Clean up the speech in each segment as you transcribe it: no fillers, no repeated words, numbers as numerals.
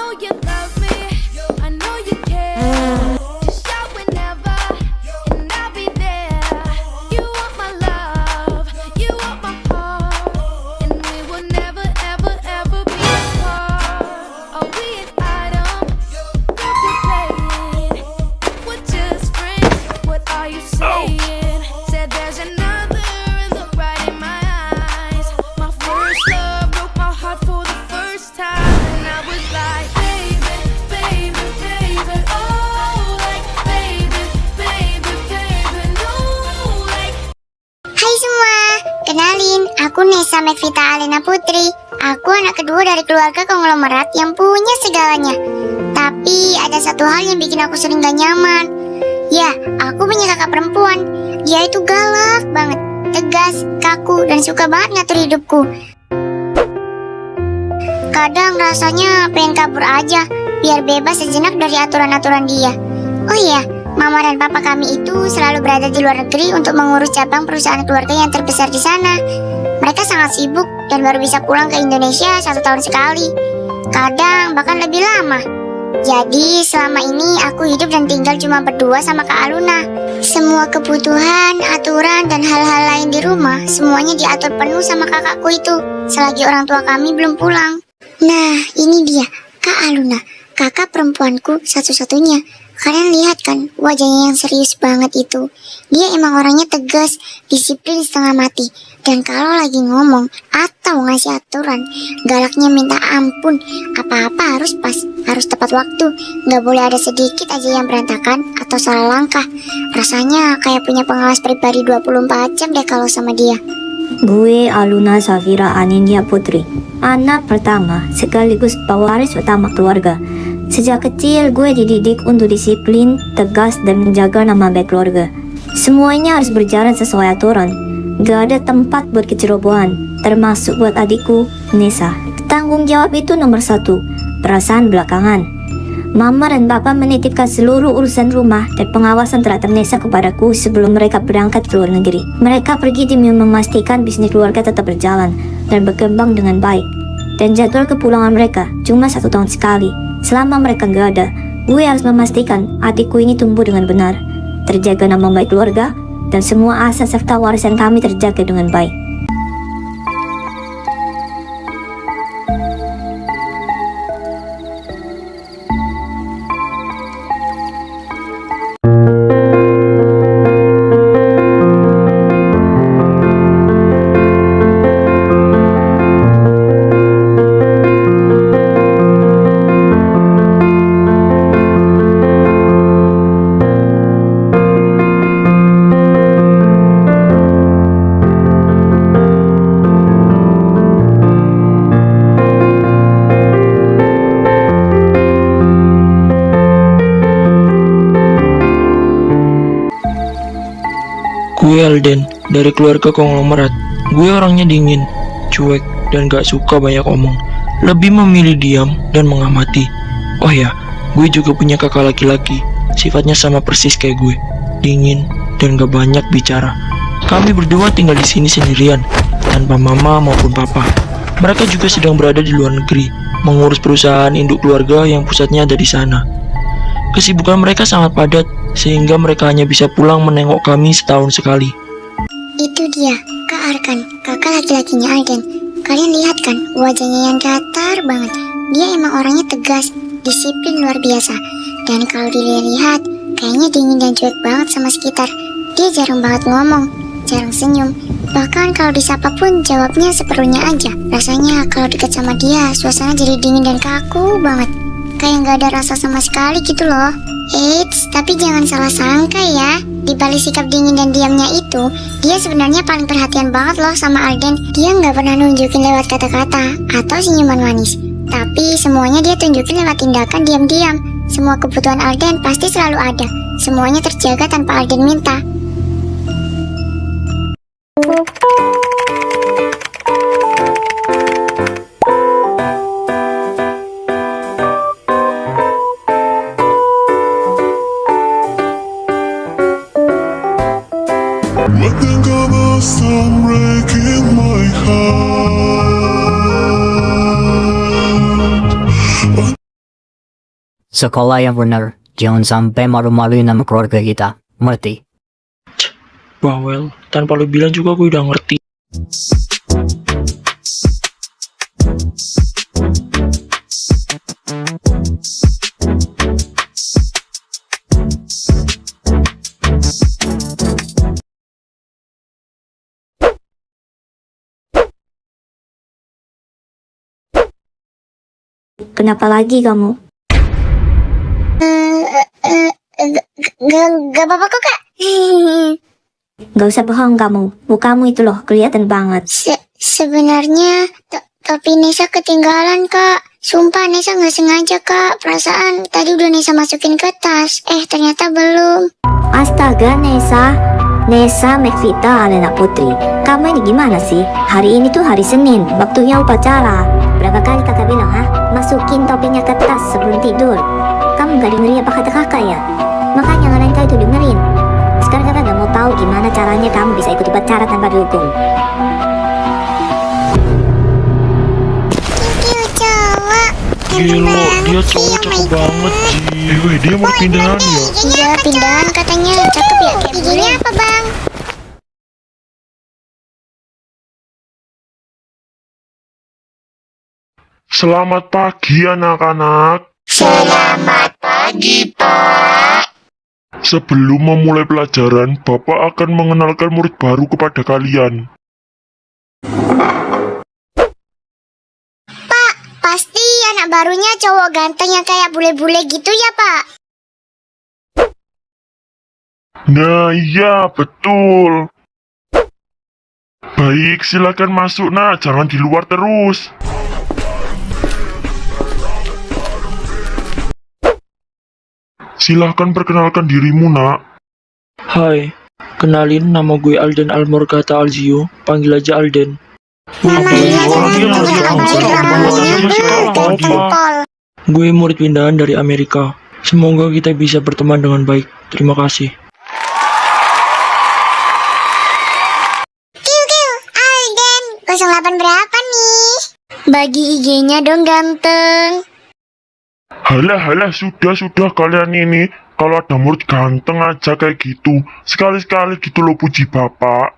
know you love me, I know you care. Just shout whenever, and I'll be there. You want my love, you want my heart, and we will never, ever, ever be apart. Are we an item? Don't be playing. We're just friends. What are you saying? Said there's another, and look right in my eyes. My first love broke my heart for the first time, and I was like, baby, baby, baby, oh, like, baby, baby, baby, no, like. Hai semua, kenalin, aku Nesa Megvita Alena Putri. Aku anak kedua dari keluarga konglomerat yang punya segalanya. Tapi ada satu hal yang bikin aku sering gak nyaman. Ya, aku punya kakak perempuan. Dia itu galak banget, tegas, kaku, dan suka banget ngatur hidupku. Kadang rasanya pengen kabur aja, biar bebas sejenak dari aturan-aturan dia. Oh iya, mama dan papa kami itu selalu berada di luar negeri untuk mengurus cabang perusahaan keluarga yang terbesar di sana. Mereka sangat sibuk dan baru bisa pulang ke Indonesia 1 tahun sekali. Kadang bahkan lebih lama. Jadi selama ini aku hidup dan tinggal cuma berdua sama Kak Aluna. Semua kebutuhan, aturan, dan hal-hal lain di rumah semuanya diatur penuh sama kakakku itu, selagi orang tua kami belum pulang. Nah, ini dia, Kak Aluna, kakak perempuanku satu-satunya. Kalian lihat kan wajahnya yang serius banget itu. Dia emang orangnya tegas, disiplin setengah mati. Dan kalau lagi ngomong atau ngasih aturan, galaknya minta ampun. Apa-apa harus pas, harus tepat waktu. Gak boleh ada sedikit aja yang berantakan atau salah langkah. Rasanya kayak punya pengawas pribadi 24 jam deh kalau sama dia. Gue Aluna Safira Anindya Putri, anak pertama sekaligus pewaris utama keluarga. Sejak kecil gue dididik untuk disiplin, tegas, dan menjaga nama baik keluarga. Semuanya harus berjalan sesuai aturan. Gak ada tempat buat kecerobohan, termasuk buat adikku, Nesa. Tanggung jawab itu nomor 1, perasaan belakangan. Mama dan Papa menitipkan seluruh urusan rumah dan pengawasan terhadap Nesa kepadaku sebelum mereka berangkat ke luar negeri. Mereka pergi demi memastikan bisnis keluarga tetap berjalan dan berkembang dengan baik. Dan jadwal kepulangan mereka cuma 1 tahun sekali. Selama mereka gak ada, gue harus memastikan adikku ini tumbuh dengan benar, terjaga nama baik keluarga, dan semua aset serta warisan kami terjaga dengan baik. Gue Alden, dari keluarga konglomerat. Gue orangnya dingin, cuek, dan gak suka banyak omong. Lebih memilih diam dan mengamati. Oh ya, gue juga punya kakak laki-laki. Sifatnya sama persis kayak gue, dingin dan gak banyak bicara. Kami berdua tinggal di sini sendirian, tanpa mama maupun papa. Mereka juga sedang berada di luar negeri, mengurus perusahaan induk keluarga yang pusatnya ada di sana. Kesibukan mereka sangat padat, sehingga mereka hanya bisa pulang menengok kami setahun sekali. Itu dia, Kak Arkan, kakak laki-lakinya Alden. Kalian lihat kan, wajahnya yang datar banget. Dia emang orangnya tegas, disiplin luar biasa. Dan kalau dilihat, kayaknya dingin dan cuek banget sama sekitar. Dia jarang banget ngomong, jarang senyum. Bahkan kalau disapa pun jawabnya seperlunya aja. Rasanya kalau dekat sama dia, suasana jadi dingin dan kaku banget. Kayak gak ada rasa sama sekali gitu loh. Eits, tapi jangan salah sangka ya. Di balik sikap dingin dan diamnya itu, dia sebenarnya paling perhatian banget loh sama Alden. Dia gak pernah nunjukin lewat kata-kata atau senyuman manis, tapi semuanya dia tunjukin lewat tindakan diam-diam. Semua kebutuhan Alden pasti selalu ada. Semuanya terjaga tanpa Alden minta. I think of a storm breaking my heart. Sekolah yang benar. Jangan sampai malu-maluin nama keluarga kita. Mengerti? Bawel, tanpa lu bilang juga gue udah ngerti. Kenapa lagi kamu? Gak apa-apa kok kak. Gak usah bohong kamu. Mukamu itu loh kelihatan banget. Sebenarnya topi Nesa ketinggalan kak. Sumpah Nesa nggak sengaja kak. Perasaan tadi udah Nesa masukin ke tas. Ternyata belum. Astaga Nesa. Nesa Mekvita Alena Putri. Kamu ini gimana sih? Hari ini tuh hari Senin. Waktunya upacara. Berapa kali kakak bilang masukin topinya ke tas sebelum tidur. Kamu gak dengerin apa kata kakak ya? Makanya ngalahin kau itu dengerin. Sekarang kakak gak mau tahu gimana caranya kamu bisa ikut upacara tanpa dihukum. Cowok. Gila, dia cowok cakep banget, Ji. Weh, dia mau pindahan ya? Iya pindahan katanya. Cakep ya. Giginya apa bang? Selamat pagi anak-anak. Selamat pagi pak. Sebelum memulai pelajaran, Bapak akan mengenalkan murid baru kepada kalian. Pasti anak barunya cowok ganteng yang kayak bule-bule gitu ya pak? Nah iya, betul. Baik, silakan masuk nak, jangan di luar terus. Silahkan perkenalkan dirimu nak. Hai, kenalin nama gue Alden Almorgata Alzio, panggil aja Alden. Gue murid pindahan dari Amerika. Semoga kita bisa berteman dengan baik. Terima kasih. Alden 08 berapa nih? Bagi IG-nya dong ganteng. Halah, sudah kalian ini. Kalau ada murid ganteng aja kayak gitu. Sekali-sekali gitu loh puji Bapak.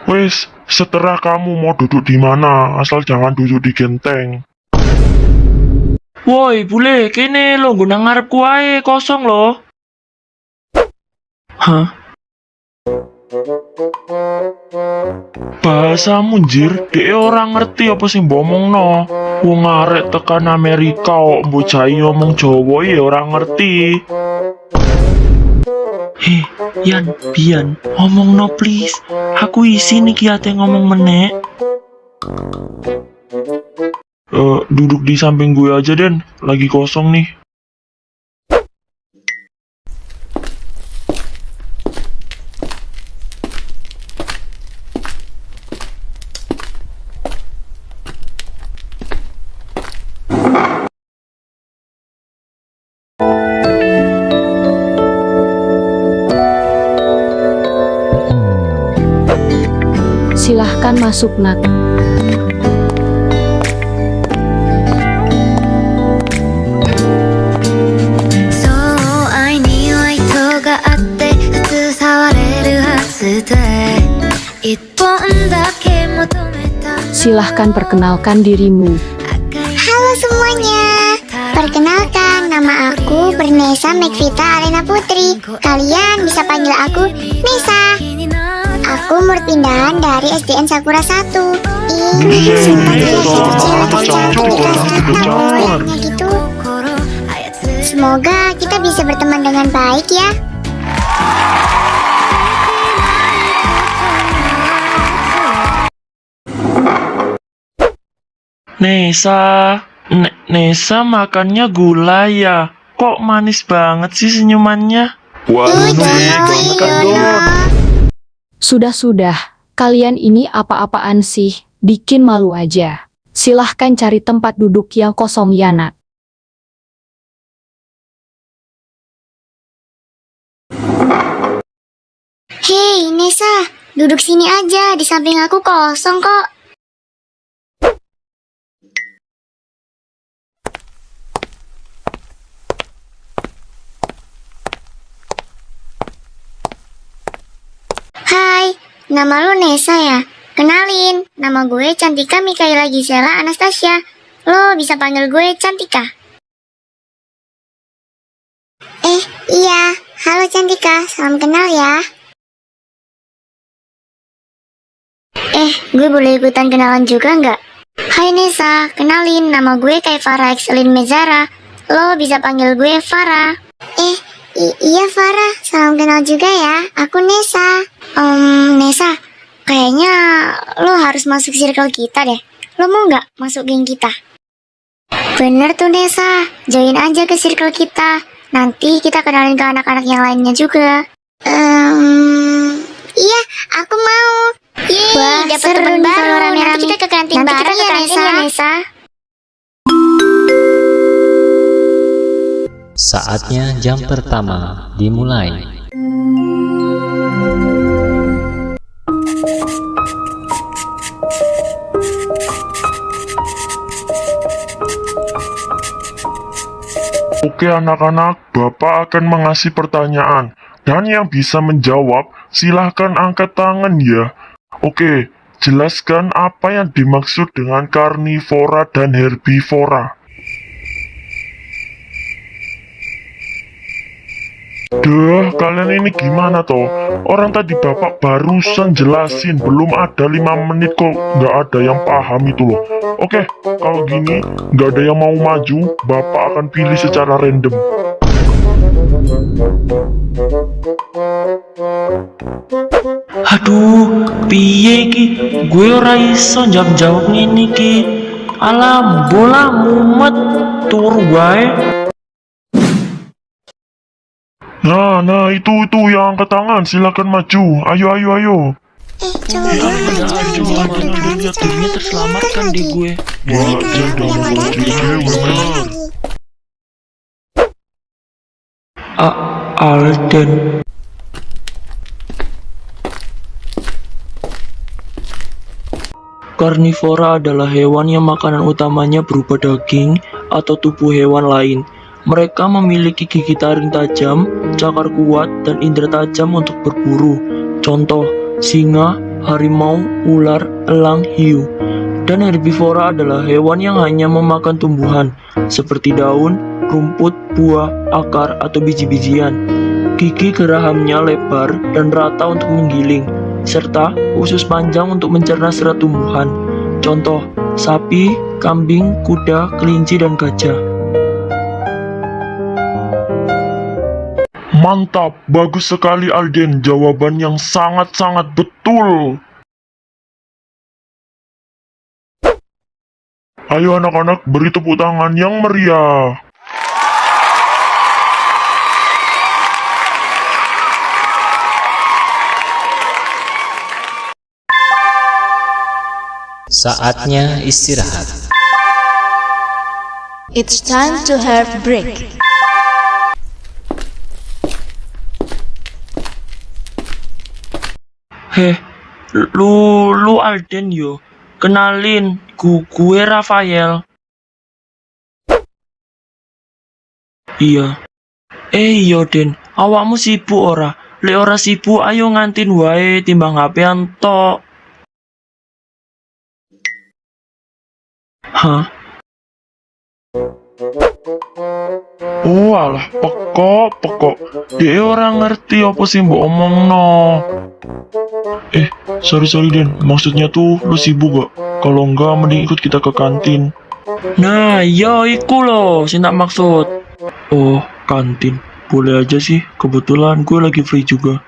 Wes, seterah kamu mau duduk di mana, asal jangan duduk di genteng. Woi, bule, kene lo gue ngarepku ae kosong lo. Hah? Bahasa munjir, dia orang ngerti apa sih ngomong no. Wong arek tekan Amerika kok bocah ngomong Jawa ya orang ngerti. Heh, Bian, ngomong no please. Aku isi nih kiate ngomong menek. Duduk di samping gue aja Den, lagi kosong nih. Silahkan masuk nak. Silahkan perkenalkan dirimu. Halo semuanya. Perkenalkan, nama aku Bernesa Mekvita Alena Putri. Kalian bisa panggil aku Nesa. Aku murid pindahan dari SDN Sakura 1. Sumpah dia kecil gitu. Semoga kita bisa berteman dengan baik ya. Nesa makannya gula ya. Kok manis banget sih senyumannya? Sudah, kalian ini apa-apaan sih? Bikin malu aja. Silahkan cari tempat duduk yang kosong ya nak. Hei Nesa, duduk sini aja, di samping aku kosong kok. nama lu Nesa ya? Kenalin, nama gue Cantika Mikaela Gisela Anastasia. Lo bisa panggil gue Cantika. Iya. Halo Cantika, salam kenal ya. Gue boleh ikutan kenalan juga nggak? Hai Nesa, kenalin, nama gue Farah Excelin Mezara. Lo bisa panggil gue Farah. Iya Farah, salam kenal juga ya. Aku Nesa. Nesa, kayaknya lo harus masuk circle kita deh. Lo mau nggak masuk geng kita? Bener tuh Nesa, join aja ke circle kita. Nanti kita kenalin ke anak-anak yang lainnya juga. Iya, aku mau. Wah, dapat teman baru. Nanti kita ke kantin bareng ya Nesa. Saatnya jam pertama dimulai. Oke anak-anak, Bapak akan mengasih pertanyaan. Dan yang bisa menjawab, silahkan angkat tangan ya. Oke, jelaskan apa yang dimaksud dengan karnivora dan herbivora. Duh, kalian ini gimana toh? Orang tadi Bapak barusan jelasin, belum ada 5 menit kok nggak ada yang paham itu loh. Oke, kalau gini nggak ada yang mau maju, Bapak akan pilih secara random. Aduh, piye ki? Gue ora iso jawab ngene ki. Alah, bola mumet turu wae. Nah, itu yang angkat tangan, silakan maju. Ayo. Coba Lihat dirinya terselamatkan di gue. Wah, jangan lagi. Alden. Karnivora adalah hewan yang makanan utamanya berupa daging atau tubuh hewan lain. Mereka memiliki gigi taring tajam, cakar kuat, dan indera tajam untuk berburu. Contoh, singa, harimau, ular, elang, hiu. Dan herbivora adalah hewan yang hanya memakan tumbuhan, seperti daun, rumput, buah, akar, atau biji-bijian. Gigi gerahamnya lebar dan rata untuk menggiling, serta usus panjang untuk mencerna serat tumbuhan. Contoh, sapi, kambing, kuda, kelinci, dan gajah. Mantap, bagus sekali Alden, jawaban yang sangat-sangat betul. Ayo anak-anak, beri tepuk tangan yang meriah. Saatnya istirahat. It's time to have break. Lu Alden yo. Kenalin, gue Rafael. Iya. Iya Den, awakmu sibuk ora? Lek ora sibuk ayo ngantin wae timbang HP-an tok. Hah? Oh alah, pekok. Dia orang ngerti apa sih mbok omongno. Sorry Den, maksudnya tuh lu sibuk gak? Kalau enggak mending ikut kita ke kantin. Nah, ya iku loh, sing tak maksud. Oh, kantin. Boleh aja sih, kebetulan gue lagi free juga.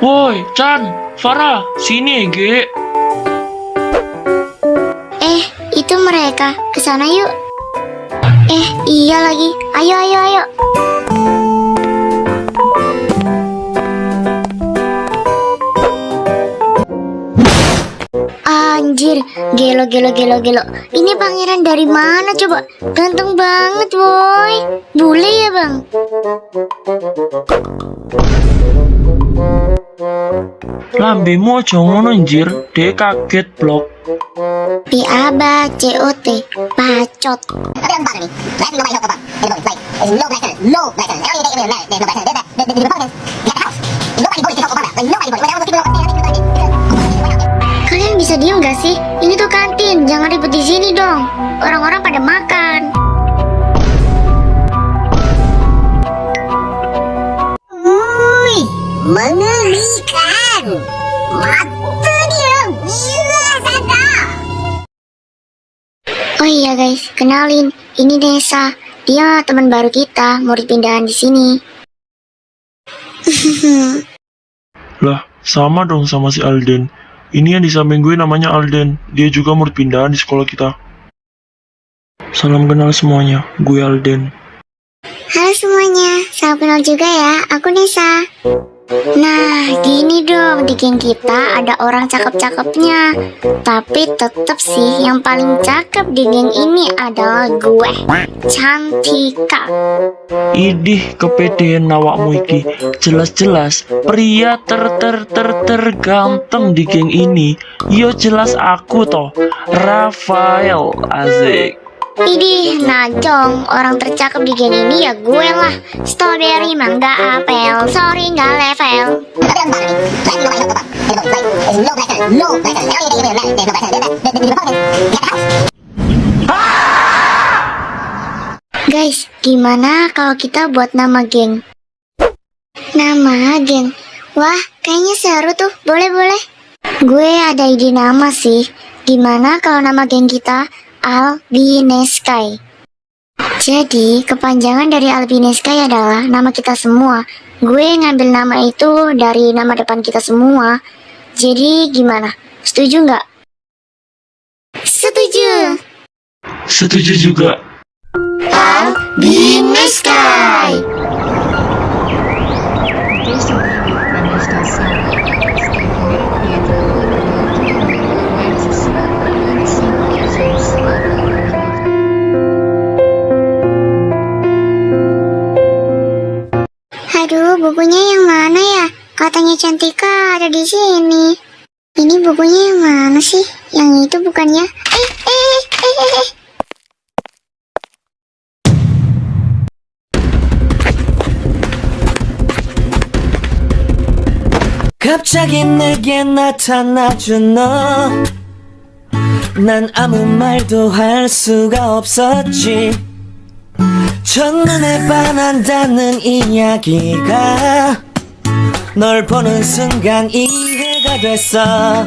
Woi, Chan, Farah, sini Ge. Itu mereka, kesana yuk. Iya lagi. Ayo, ayo, ayo. Anjir, gelo, gelo, gelo, gelo. Ini pangeran dari mana coba? Ganteng banget, boy. Bule ya, bang? Lambemu aja ngono anjir, dek kaget blok. Piaba, COT, bacot. Kalian bisa diem gak sih? Ini tuh kantin, jangan ribut di sini dong. Orang-orang pada makan. Wih, mengerikan. Mata dia gila saja. Oh iya guys, kenalin, ini Nesa. Dia teman baru kita, murid pindahan di sini. Lah, sama dong sama si Alden. Ini yang di samping gue namanya Alden. Dia juga murid pindahan di sekolah kita. Salam kenal semuanya, gue Alden. Halo semuanya, salam kenal juga ya, aku Nesa. Nah, gini dong, di geng kita ada orang cakep-cakepnya. Tapi tetep sih, yang paling cakep di geng ini adalah gue, Cantika. Idih kepedean awakmu iki. Jelas-jelas pria terganteng di geng ini. Yo jelas aku toh, Rafael. Asik. Idih, najong, orang tercakep di geng ini ya gue lah. Strawberry, mangga, apel, sorry nggak level. Guys, gimana kalau kita buat nama geng? Nama geng? Wah, kayaknya seru tuh, boleh-boleh. Gue ada ide nama sih. Gimana kalau nama geng kita Albineskai? Jadi, kepanjangan dari Albineskai adalah nama kita semua. Gue ngambil nama itu dari nama depan kita semua. Jadi, gimana? Setuju nggak? Setuju! Setuju juga. Albineskai! Aduh, bukunya yang mana ya? Katanya Cantika ada di sini. Ini bukunya yang mana sih? Yang itu bukannya? 갑자기 내게 나타나준 너. 난 아무 말도 할 수가 없었지. 첫눈에 반한다는 이야기가 널 보는 순간 이해가 됐어.